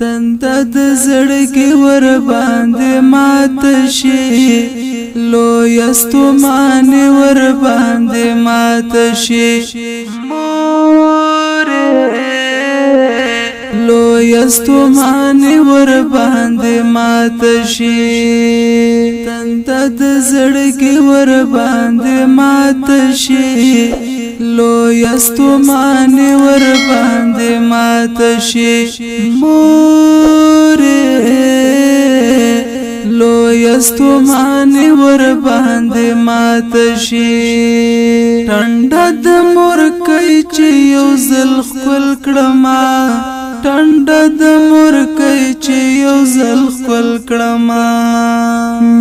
تنده د زړګي ور باندې مات شي لوی ستومانه ور باندې مات شي لوی ستومانه ور باندې مات شي تنده د زړګي ور باندې مات شي لوی ستومانه ور باندې مات شي لوی ستومانه ور باندې مات شي ټنډه د مورکۍ چې یو ځل خپل کړما ټنډه د مورکۍ چې یو ځل خپل کړما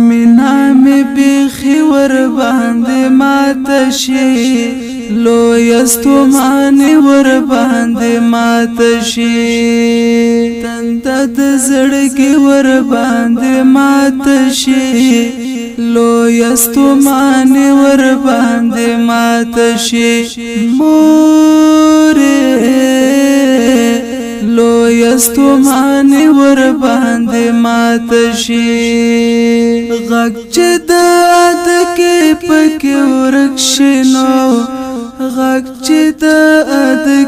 مینا مې بیخي ور باندې مات شي لوی ستومانه ور باندې مات شي تنده د زړګي ور باندې مات شي لوی ستومانه ور باندې مات شي لوی ستومانه ور باندې مات شي غږ چې د کې پکې ورکشنو غږ چې د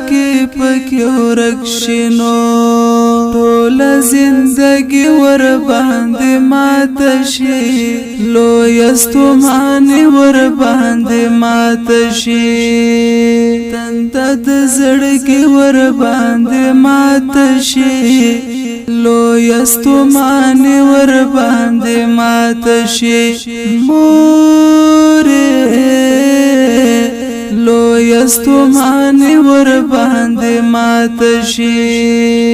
کې پکې ورکشنو ټول زندګي ور باندې مات شي لوی ستومانه ور باندې مات شي تنده د زړګي ور باندې مات شي لوی ستومانه ور باندې مات شي لوی ستومانه ور باندې مات شي